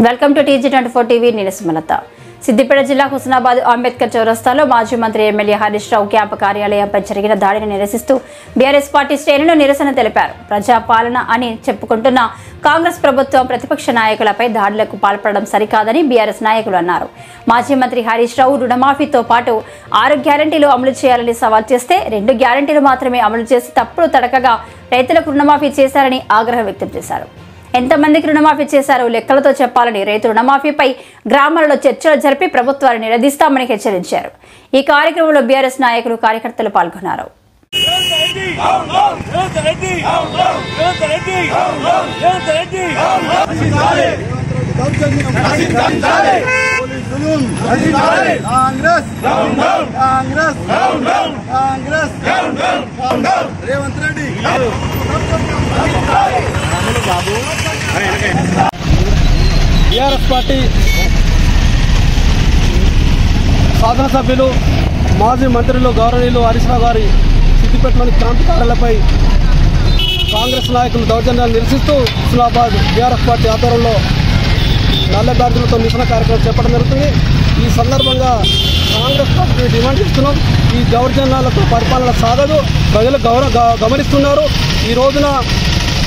Welcome to TG24 TV. నేను సుమలత. సిద్దిపేట జిల్లా హుస్నాబాద్ అంబేద్కర్ చౌరస్తాలో మాజీ మంత్రి ఎమ్మెల్యే హరీష్ రావు క్యాంపు కార్యాలయంపై జరిగిన దాడిని నిరసిస్తూ బీఆర్ఎస్ పార్టీ శ్రేణులు నిరసన తెలిపారు. ప్రజాపాలన అని చెప్పుకుంటున్న కాంగ్రెస్ ప్రభుత్వం ప్రతిపక్ష నాయకులపై దాడులకు పాల్పడడం సరికాదని బీఆర్ఎస్ నాయకులు అన్నారు. మాజీ మంత్రి హరీష్ రావు రుణమాఫీతో పాటు 6 గ్యారంటీలు అమలు చేయాలని సవాల్ చేస్తే 2 గ్యారంటీలు మాత్రమే అమలు చేసి తప్పుడు తడకగా రైతులకు రుణమాఫీ చేశారని ఆగ్రహం వ్యక్తం చేశారు. ఎంతమందికి రుణమాఫీ చేశారో లెక్కలతో చెప్పాలని, రైతు రుణమాఫీపై గ్రామాలలో చర్చలు జరిపి ప్రభుత్వాన్ని నిలదీస్తామని హెచ్చరించారు. ఈ కార్యక్రమంలో బీఆర్ఎస్ నాయకులు, కార్యకర్తలు పాల్గొన్నారు. బీఆర్ఎస్ పార్టీ శాసనసభ్యులు మాజీ మంత్రులు గౌరవనీయులు హరీష్ రావు గారి సిద్దిపేటలోని క్యాంపు కార్యాలపై కాంగ్రెస్ నాయకులు దౌర్జన్యాన్ని నిరసిస్తూ హుస్నాబాద్ బీఆర్ఎస్ పార్టీ ఆధ్వర్యంలో నల్ల బ్యాడ్జీలతో నిరసన కార్యక్రమం చేపట్టడం జరుగుతుంది. ఈ సందర్భంగా కాంగ్రెస్ పార్టీ డిమాండ్ చేస్తున్నాం. ఈ దౌర్జన్యాలతో పరిపాలన సాగదు, ప్రజలు గమనిస్తున్నారు. ఈ రోజున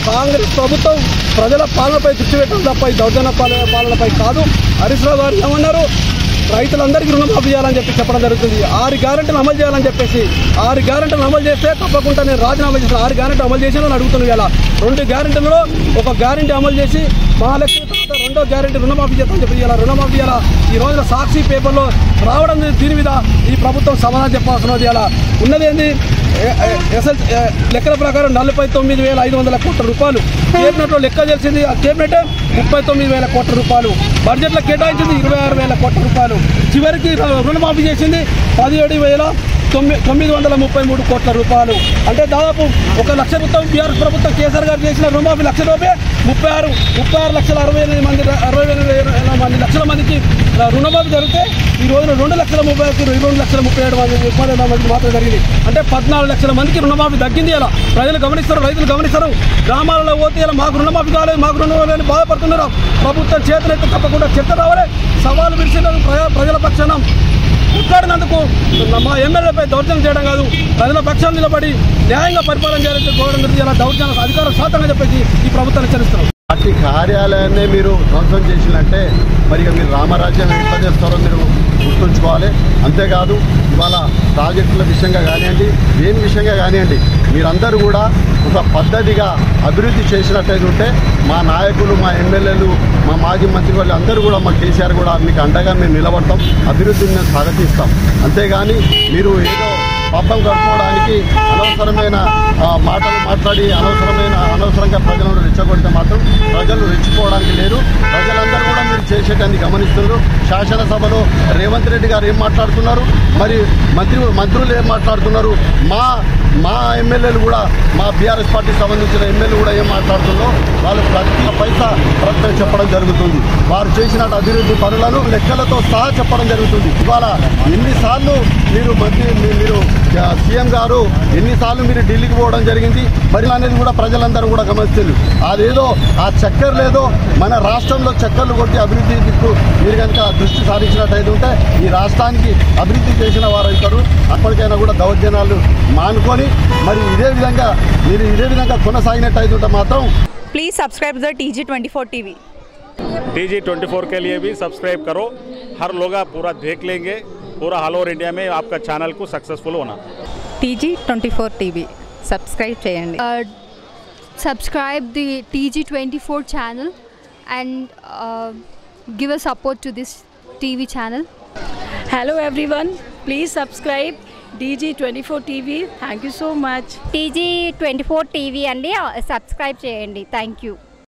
కాంగ్రెస్ ప్రభుత్వం ప్రజల పాలనపై దృష్టి పెట్టడం తప్ప ఈ దౌర్జన్య పాలనపై కాదు. హరీష్ రావు గారు ఏమన్నారు, రైతులందరికీ రుణమాఫీ చేయాలని చెప్పడం జరుగుతుంది. 6 గ్యారెంటీలు అమలు చేయాలని చెప్పేసి 6 గ్యారెంటీలు అమలు చేస్తే తప్పకుండా నేను రాజీనామా చేసిన 6 గ్యారెంటీ అమలు చేసానని అడుగుతున్నాను. ఇలా 2 గ్యారెంటీలలో ఒక గ్యారెంటీ అమలు చేసి మహాలక్ష్మి తర్వాత 2వ గ్యారెంటీ రుణమాఫీ చేస్తామని చెప్పి ఇలా రుణమాఫీ చేయాలా. ఈ రోజున సాక్షి పేపర్లో రావడం దీని మీద ఈ ప్రభుత్వం సమాధానం చెప్పాల్సినది. అలా ఉన్నది ఏంది, లెక్కల ప్రకారం 49,500 కోట్ల రూపాయలు కేబినెట్లో లెక్క చేసింది. ఆ కేబినెట్ 39,000 కోట్ల రూపాయలు, బడ్జెట్లో కేటాయించింది 26,000 కోట్ల రూపాయలు, చివరికి రుణమాఫీ చేసింది 17,933 కోట్ల రూపాయలు. అంటే దాదాపు 1 లక్ష రూపాయలు బీఆర్ఎస్ ప్రభుత్వం కేసీఆర్ గారు చేసిన రుణమాఫీ 1 లక్ష రూపాయలు 66 లక్షల మందికి రుణమాఫీ జరిగితే ఈ రోజున 2,30,32,37 మందికి మాత్రం జరిగింది. అంటే 14 లక్షల మందికి రుణమాఫీ తగ్గింది. ఇలా ప్రజలు గమనిస్తారు, రైతులు గమనిస్తారు. గ్రామాలలో పోతే ఇలా మాకు రుణమాఫీ కాలేదు, మాకు రుణమాఫీ బాధపడుతున్నారు. ప్రభుత్వం చేతనైతే తప్పకుండా చర్చ రావాలి. సవాలు విడిచిన ప్రజల పక్షాన కొట్లాడినందుకు మా ఎమ్మెల్యేపై దౌర్జన్యం చేయడం కాదు, ప్రజల పక్షాన్ని నిలబడి న్యాయంగా పరిపాలన చేయాలని కోరడం ఇలా దౌర్జన్య అధికారం శాతంగా చెప్పేసి ఈ ప్రభుత్వాన్ని హెచ్చరిస్తున్నారు. పార్టీ కార్యాలయాన్ని మీరు ధ్వంసం చేసినట్టే మరి మీరు రామరాజ్యం ఎంత చేస్తారో మీరు గుర్తుంచుకోవాలి. అంతేకాదు ఇవాళ ప్రాజెక్టుల విషయంగా కానివ్వండి, దేని విషయంగా కానివ్వండి, మీరందరూ కూడా ఒక పద్ధతిగా అభివృద్ధి చేసినట్టయితే ఉంటే మా నాయకులు, మా ఎమ్మెల్యేలు, మా మాజీ మంత్రి వాళ్ళు అందరూ కూడా, మా కేసీఆర్ కూడా మీకు అండగా మేము నిలబడతాం, అభివృద్ధిని మేము స్వాగతిస్తాం. అంతేగాని మీరు ఏదో పాపం కట్టుకోవడానికి అనవసరమైన మాటలు మాట్లాడి అనవసరంగా ప్రజలను రెచ్చగొడితే మాత్రం ప్రజలు రెచ్చిపోవడానికి లేరు. ప్రజలందరూ కూడా మీరు చేసేటాన్ని గమనిస్తున్నారు. శాసనసభలో రేవంత్ రెడ్డి గారు ఏం మాట్లాడుతున్నారు, మరి మంత్రులు ఏం మాట్లాడుతున్నారు, మా ఎమ్మెల్యేలు కూడా, మా బీఆర్ఎస్ పార్టీకి సంబంధించిన ఎమ్మెల్యేలు కూడా ఏం మాట్లాడుతున్నారో వాళ్ళు ప్రతి పైసా ప్రతి చెప్పడం జరుగుతుంది. వారు చేసిన అభివృద్ధి పనులను లెక్కలతో సహా చెప్పడం జరుగుతుంది. ఇవాళ ఎన్నిసార్లు మీరు సీఎం గారు ఎన్నిసార్లు మీరు ఢిల్లీకి పోవడం జరిగింది మరి అనేది కూడా ప్రజలందరూ కూడా గమనిస్తారు. అదేదో ఆ చక్కెర లేదో మన రాష్ట్రంలో చక్కర్లు కొట్టి అభివృద్ధి దిక్కు మీరు కనుక దృష్టి సారించినట్టయితే ఉంటే ఈ రాష్ట్రానికి అభివృద్ధి చేసిన వారు అవుతారు. అప్పటికైనా కూడా దౌర్జన్యాలు మానుకొని మరి ఇదే విధంగా కొనసాగినట్టయితే ఉంటే మాత్రం please subscribe the TG24 TV. TG24 के लिए भी सब्सक्राइब करो. हर लोग पूरा देख लेंगे, पूरा ऑल ओवर इंडिया में आपका चैनल को सक्सेसफुल होना. TG24 टीवी सब्सक्राइब చేయండి. Subscribe the TG24 channel and give a support to this TV channel. Hello everyone, please subscribe TG24 TV. Thank you so much. TG24 TV అండి, subscribe చేయండి. Thank you.